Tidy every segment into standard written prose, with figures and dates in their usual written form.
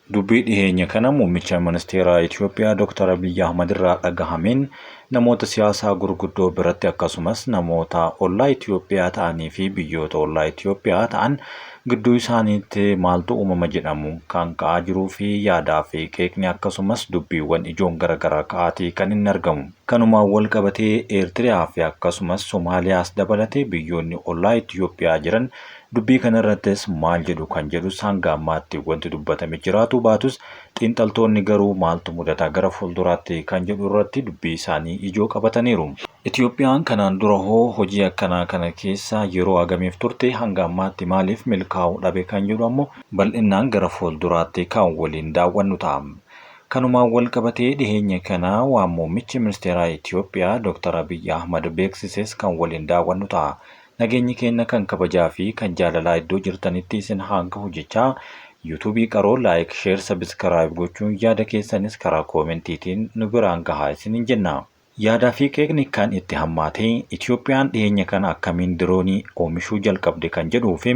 Dubbii dhiyeenya kana muummicha ministeeraa Itoophiyaa Dr. Abiyyi Ahmad irraa dhagahameen namoota siyaasaa gurguddoo biratti akkasumas namoota ollaa Itoophiyaa ta'anii fi biyyoota ollaa Itoophiyaa ta'an gidduu isaaniitti maaltu uumama jedhamu kan ka'aa jiruu fi yaadaa fi qeeqni akkasumas dubbiiwwan ijoon garaagaraa ka'aatii kan inni argamu. Kanumaan wal qabatee Eertiriyaa fi akkasumas Somaaliyaas dabalatee biyyoonni ollaa Itoophiyaa jiran dubbii kana irrattis maal jedhu kan jedhu hanga ammaatti wanti dubbatame jiraatu baatus xiinxaltoonni garuu maaltu mudata gara fuulduraatti kan jedhu irratti dubbii isaanii ijoo qabataniiru. Itoophiyaan kanaan dura hojii akkanaa kana keessa yeroo agamiif turte hanga ammaatti maaliif milkaa'uu dhabe kan jedhu ammoo bal'inaan gara fuulduraatti kan waliin daawwannu ta'a. Kanumaan wal qabatee dhiheenya kana waan muummichi ministeeraa Itoophiyaa Dr. Abiyyi Ahmad beeksises kan waliin daawwannu ta'a. Nageenyi keenya kan kabajaa fi kan jaalalaa iddoo jirtanitti isin hanga hojjechaa yuutuubii qaroo laayik, sheer, sabiskiraayib gochuun yaada keessanis karaa koomentiitiin nu biraan gahaa isiniin jenna. Yaadaa fi qeeqni kan itti hammaatee Itoophiyaan dhiyeenya kana akkamiin diroonii oomishuu jalqabde kan jedhuufi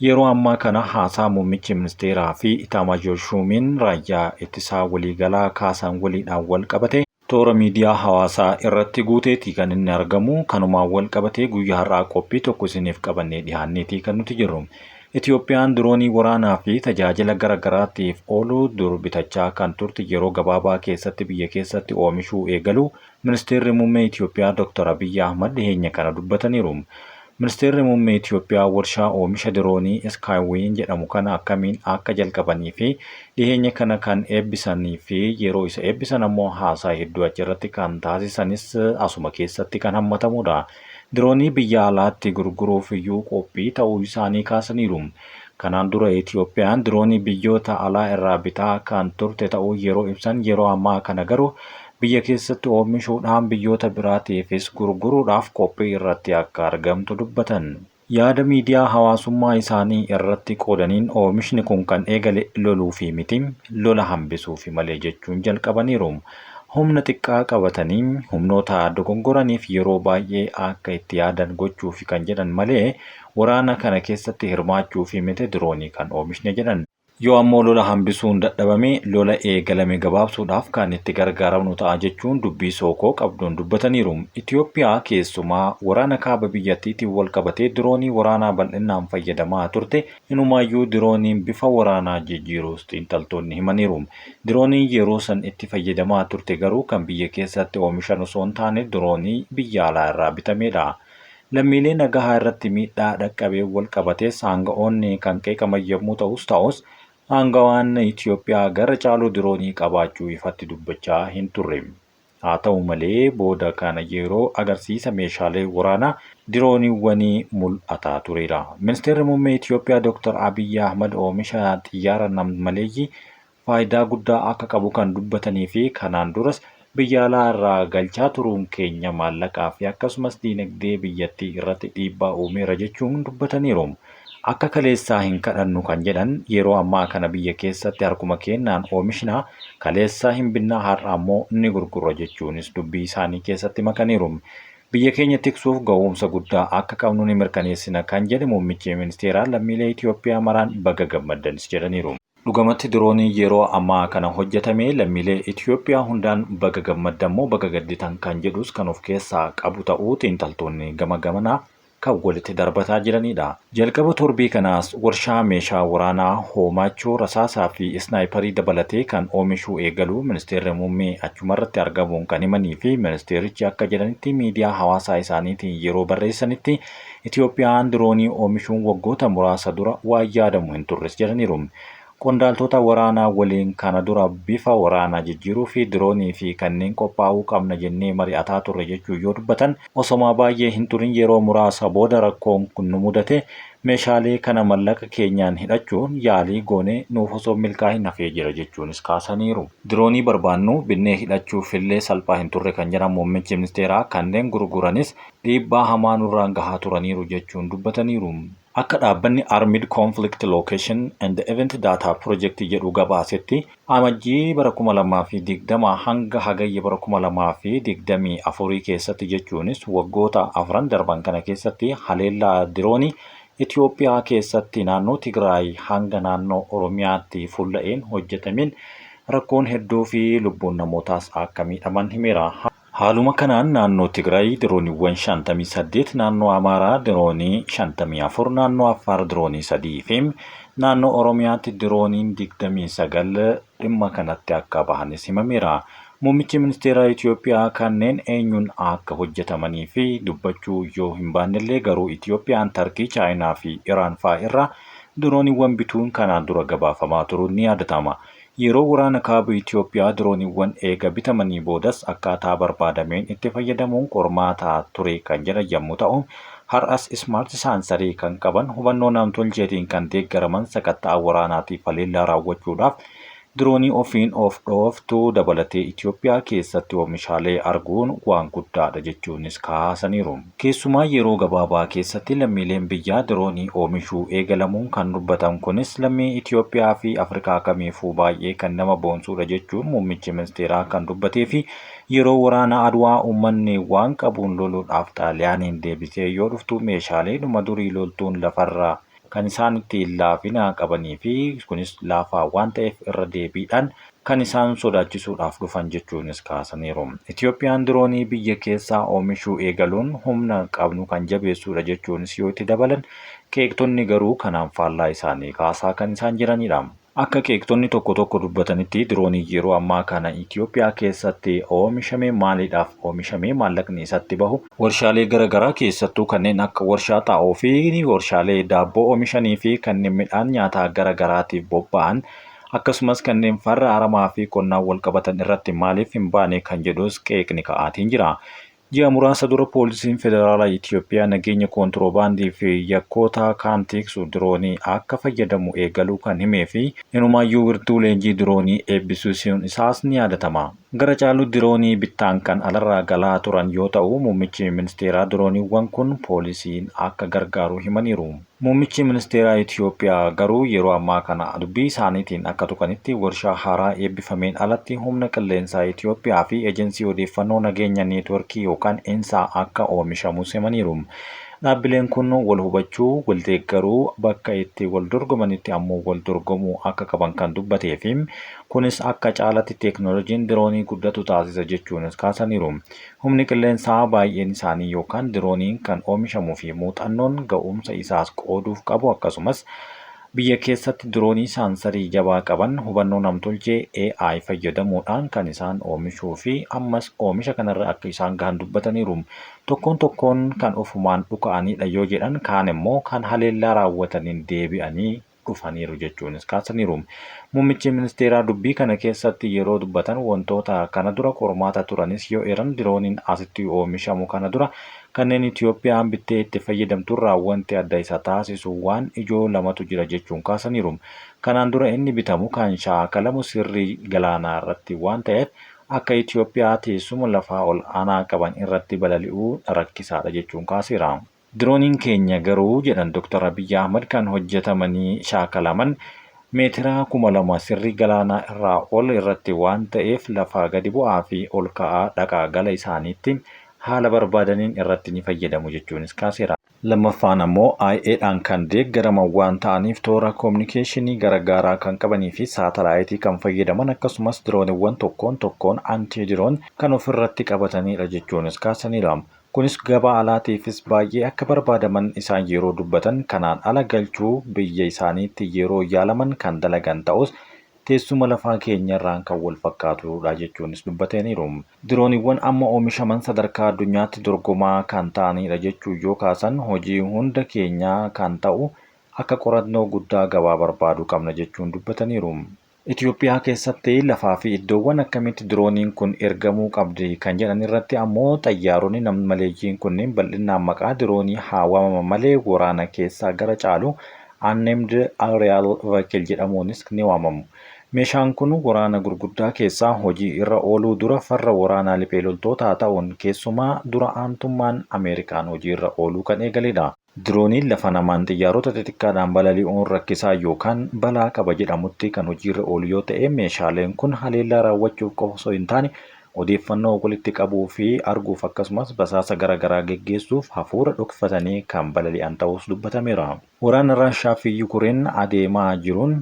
yeroo ammaa kana haasaa muummichi ministeeraa fi Itaamaajoor Shuumiin raayyaa ittisaa waliigalaa kaasan waliidhaan wal qabate toora miidiyaa hawaasaa irratti guuteetii kan inni argamu. Kanumaan wal qabatee guyyaa har'aa qophii tokko isiniif qabannee dhiyaanneetii kan nuti jirru. Itoophiyaan diroonii waraanaa fi tajaajila garaagaraatiif oolu dur bitachaa kan turte yeroo gabaabaa keessatti biyya keessatti oomishuu eegalu ministeerri muummee Itoophiyaa Dr. Abiyyi Ahmad dhiyeenya kana dubbataniiru. Ministeerri muummee Itoophiyaa warshaa oomisha diroonii Skywin jedhamu kana akkamiin akka jalqabanii fi dhiyeenya kana kan eebbisanii fi yeroo isa eebbisan ammoo haasaa hedduu achirratti kan taasisanis asuma keessatti kan hammatamudha. Diroonii biyya alaatti gurguruuf iyyuu qophii ta'uu isaanii kaasaniiru. Kanaan dura Itoophiyaan diroonii biyyoota alaa irraa bitaa kan turte ta'uu yeroo ibsan yeroo ammaa kana garuu biyya keessatti oomishuudhaan biyyoota biraatiifis gurguruudhaaf qophii irratti akka argamtu dubbatan. Yaada miidiyaa hawaasummaa isaanii irratti qoodaniin oomishni kun kan eegale loluu fi miti lola hambisuufi malee jechuun jalqabaniiru. Humna xiqqaa qabatanii humnoota dogongoraniif yeroo baay'ee akka itti yaadan gochuufi kan jedhan malee waraana kana keessatti hirmaachuufi miti diroonii kan oomishne jedhan. Yoo ammoo lola hambisuun dadhabame lola eegalame gabaabsuudhaaf kan itti gargaaramnu ta'a jechuun dubbii sookoo qabduun dubbataniiru. Itoophiyaa keessumaa waraana kaaba biyyattiitiin wal qabatee diroonii waraanaa bal'inaan fayyadamaa turte. Inumaayyuu dirooniin bifa waraanaa jijjiiruus xiinxaltoonni himaniiru. Dirooniin yeroo san itti fayyadamaa turte garuu kan biyya keessatti oomishan osoo hin taane diroonii biyya alaa irraa bitamedha. Lammiilee nagahaa irratti miidhaa dhaqqabee wal qabatees aanga'oonni kan qeeqaman yommuu ta'us aangawaan Itoophiyaa gara caaluu diroonii qabaachuu ifatti dubbachaa hin turre. Haa ta'u malee booda kana yeroo agarsiisa meeshaalee waraanaa dirooniiwwanii mul'ataa tureera. Ministeerri muummee Itoophiyaa Dr. Abiyyi Ahmad oomisha xiyyaara nam-maleeyyii faayidaa guddaa akka qabu kan dubbatanii fi kanaan duras biyya alaa irraa galchaa turuun keenya maallaqaa fi akkasumas diinagdee biyyattii irratti dhiibbaa uumeera jechuun dubbataniiru. Akka kaleessaa hin kadhannu kan jedhan yeroo ammaa kana biyya keessatti harkuma keenyaan oomishnaa kaleessaa hin binnaa har'a ammoo ni gurgurra jechuunis dubbii isaanii keessatti makaniiru. Biyya keenya tiksuuf ga'umsa guddaa akka qabnu ni mirkaneessina kan jedhe muummichi ministeeraa lammiilee Itoophiyaa maraan baga gammaddanis jedhaniiru. Dhugamatti diroonii yeroo ammaa kana hojjetame lammiilee Itoophiyaa hundaan baga gammaddamoo baga gadditan kan jedhus kan of keessaa qabu ta'uu xiinxaltoonni gama gamanaa kan walitti darbataa jiranidha. Jalqaba torbii kanaas warshaa meeshaa waraanaa hoomachoo rasaasaa fi isnaayiparii dabalatee kan oomishuu eegalu ministeerri muummee achumarratti argamuun kan himanii fi ministeerichi akka jedhanitti miidiyaa hawaasaa isaaniitiin yeroo barreessanitti Itoophiyaan diroonii oomishuun waggoota muraasa dura waan yaadamu hin turres jedhaniiru. Qondaaltota waraanaa waliin kana dura bifa waraanaa jijjiiruu fi diroonii fi kanneen qophaa'uu qabna jennee mari'ataa turre jechuu yoo dubbatan osoma baay'ee hin turin yeroo muraasa booda rakkoon kun nu mudate meeshaalee kana mallaqa keenyaan hidhachuun yaalii goone nuuf osoo milkaa'in hafee jira jechuunis kaasaniiru. Diroonii barbaannu binnee hidhachuuf illee salphaa hin turre kan jedhan muummichi ministeeraa kanneen gurguranis dhiibbaa hamaa nurraan gahaa turaniiru jechuun dubbataniiru. Akka dhaabbanni Armed Conflict Location and Event Data Project jedhu gabaasetti amajjii bara 2020 hanga hagayya bara 2024 keessatti jechuunis waggoota afran darban kana keessatti haleellaa diroonii Itoophiyaa keessatti naannoo Tigraay hanga naannoo Oromiyaatti fuulla'een hojjetameen rakkoon hedduu fi lubbuun namootaas akka miidhaman himeera. Haaluma kanaan naannoo Tigraay dirooniiwwan 58, naannoo Amaaraa diroonii 54, naannoo Affaar diroonii 3 fi naannoo Oromiyaatti dirooniin 29 dhimma kanatti akka bahanis himameera. Muummichi ministeeraa Itoophiyaa kanneen eenyuun akka hojjetamanii fi dubbachuu yoo hin baannellee garuu Itoophiyaan Tarkii, Chaayinaa fi Iraan fa'aa irraa dirooniiwwan bituun kanaan dura gabaafamaa turuun ni yaadatama. Yeroo waraana kaaba Itoophiyaa dirooniiwwan eega bitamanii boodas akkaataa barbaadameen itti fayyadamuun qormaataa ture kan jedhan yommuu ta'u, har'as ismaart saansarii kan qaban hubannoo namtolcheetiin kan deeggaraman sakatta'aa waraanaatiif haleellaa raawwachuudhaaf diroonii ofiin of dhooftuu dabalatee Itoophiyaa keessatti oomishaalee arguun waan guddaadha jechuunis kaasaniiru. Keessumaa yeroo gabaabaa keessatti lammiileen biyyaa diroonii oomishuu eegalamuun kan dubbatan kunis lammii Itoophiyaa fi Afrikaa kamiifuu baay'ee kan nama boonsudha jechuun muummichi ministeeraa kan dubbatee fi yeroo waraana Adwaa uummanni waan qabuun loluudhaaf Xaaliyaaniin deebisee yoo dhuftu meeshaalee dhuma durii loltuun lafarraa kan isaan ittiin laafina qabanii fi kunis laafaa waan ta'eef irra deebiidhaan kan isaan sodaachisuudhaaf dhufan jechuunis kaasaniiru. Itoophiyaan diroonii biyya keessaa oomishuu eegaluun humna qabnu kan jabeessudha jechuunis yoo itti dabalan, qeeqxonni garuu kanaan faallaa isaanii kaasaa kan isaan jiranidha. Akka qeeqxonni tokko tokko dubbatanitti diroonii yeroo ammaa kana Itoophiyaa keessatti oomishame maaliidhaaf oomishame maallaqni isatti bahu warshaalee garaagaraa keessattuu kanneen akka warshaa xaa'oo fi warshaalee daabboo oomishanii fi kanneen midhaan nyaataa garaagaraatiif bobba'an akkasumas kanneen farra aramaa fi qonnaan wal qabatan irratti maaliif hin baane kan jedhus qeeqni ka'aatiin jira. Ji'a muraasa dura poolisiin federaalaa Itoophiyaa nageenya koontiroobaandii fi yakkoota kaan tiksu diroonii akka fayyadamu eegaluu kan himee fi inumaayyuu wirtuu leenjii diroonii eebbisiisuun isaas ni yaadatama. Gara caalu diroonii bittaan kan alarraa galaa turan yoo ta'u, muummichi ministeeraa dirooniiwwan kun poolisiin akka gargaaru himaniiru. Muummichi ministeeraa Itoophiyaa garuu yeroo ammaa kana dubbii isaaniitiin akka tuqanitti warshaa haaraa eebbifameen alatti humna qilleensaa Itoophiyaa fi ejensii odeeffannoo nageenya neetworkii yookaan ENSA akka oomishamu himaniiru. Dhaabbileen kun wal hubachuu, wal deeggaruu bakka itti wal dorgomanitti ammoo wal dorgomuu akka qaban kan dubbatee fi kunis akka caalatti teeknooloojiin diroonii guddatu taasisa jechuunis kaasaniiru. Humni qilleensaa baay'een isaanii yookaan dirooniin kan oomishamuu fi muuxannoon ga'umsa isaas qooduuf qabu akkasumas biyya keessatti diroonii saansarii jabaa qaban hubannoo namtolchee AI fayyadamuudhaan kan isaan oomishuu fi ammas oomisha kanarra akka isaan gahan dubbataniiru. Tokkoon kan ofumaan dhuka'anidha yoo jedhan kaan immoo kan haleellaa raawwataniin deebi'anii dhufaniiru jechuunis kaasaniiru. Muummichi ministeeraa dubbii kana keessatti yeroo dubbatan wantoota kana dura qormaata turanis yoo eran dirooniin asitti oomishamu kana dura kanneen Itoophiyaan bittee itti fayyadamturraa wanti adda isa taasisu waan ijoo lamatu jira jechuun kaasaniiru. Kanaan dura inni bitamu kan shaakalamu sirrii galaanaa irratti waan ta'eef akka Itoophiyaa teessuma lafaa ol aanaa qaban irratti balali'uu rakkisaadha jechuun kaaseera. Dirooniin keenya garuu jedhan Dr. Abiyyi Ahmad kan hojjetamanii shaakalaman meetira 2000 sirrii galaanaa irraa ol irratti waan ta'eef lafaa gadi bu'aa fi ol ka'aa dhaqaa gala isaaniitti haala barbaadaniin irratti ni fayyadamu jechuunis kaaseera. Lammaffaan ammoo IA'dhaan kan deeggaraman waan ta'aniif toora koominikeeshinii garagaaraa kan qabanii fi saatalaayitii kan fayyadaman akkasumas dirooniiwwan tokkoon anti-diroon kan ofirratti qabatanidha jechuunis kaasaniiru. Kunis gabaa alaatiifis baay'ee akka barbaadaman isaan yeroo dubbatan kanaan ala galchuu biyya isaaniitti yeroo yaalaman kan dalagan ta'us teessuma lafaa keenyarraan kan wal fakkaatudha jechuunis dubbataniiru. Dirooniiwwan amma oomishaman sadarkaa addunyaatti dorgomaa kan ta'anidha jechuu yoo kaasan hojii hunda keenyaa kan ta'u akka qorannoo guddaa gabaa barbaaduu qabna jechuun dubbataniiru. Itoophiyaa keessatti lafaa fi iddoowwan akkamitti dirooniin kun ergamuu qabdi kan jedhan irratti ammoo xayyaaronni nam-maleeyyiin kunneen bal'inaan maqaa diroonii haa waamaman malee waraana keessaa gara caalu unnamed aerial vehicle jedhamuunis ni waamamu. Meeshaan kun waraana gurguddaa keessaa hojii irra ooluu dura farra waraanaa liphee loltootaa ta'uun keessumaa dura aantummaan Ameerikaan hojii irra ooluu kan eegaledha. Dirooniin lafa namaan xiyyaarota xixiqqaadhaan balali'uun rakkisaa yookaan balaa qaba jedhamutti kan hojiirra oolu yoo ta'e meeshaaleen kun haleellaa raawwachuuf qofa osoo hin taane odeeffannoo walitti qabuu fi arguuf akkasumas basaasa garaagaraa geggeessuuf hafuura dhokfatanii kan balali'an ta'us dubbatameera. Waraana Raashaa fi Yukureen adeemaa jiruun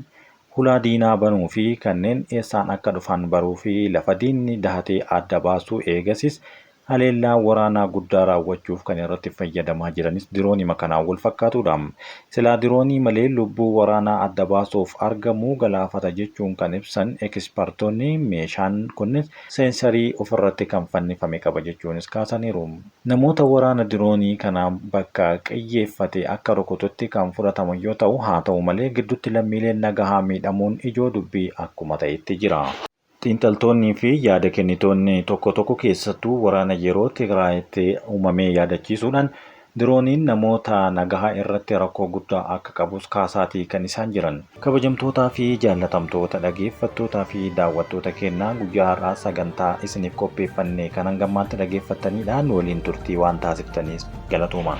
hulaa diinaa banuu fi kanneen eessaan akka dhufan baruu fi lafa diinni dahatee adda baasuu eegasis haleellaa waraanaa guddaa raawwachuuf kan irratti fayyadamaa jiranis diroonii kanaan wal fakkaatudha. Silaa diroonii malee lubbuu waraanaa adda baasuuf argamuu galaafata jechuun kan ibsan ekspertoonni meeshaan kunis seensarii ofirratti kan fannifame qaba jechuunis kaasaniiru. Namoota waraana diroonii kanaan bakka qiyyeeffate akka rukututti kan fudhatamu yoo ta'u, haa ta'u malee gidduutti lammiileen nagahaa miidhamuun ijoo dubbii akkuma ta'etti jira. Xiinxaltoonnii fi yaada kennitoonni tokko tokko keessattuu waraana yeroo Tigraayitti uumamee yaadachiisuudhaan dirooniin namoota nagahaa irratti rakkoo guddaa akka qabus kaasaatii kan isaan jiran. Kabajamtootaa fi jaallatamtoota dhaggeeffattootaa fi daawwattoota keenyaa guyyaa har'aa sagantaa isiniif qopheeffannee kan hangammaatti dhaggeeffataniidhaan waliin turtii waan taasiftaniif galatooma.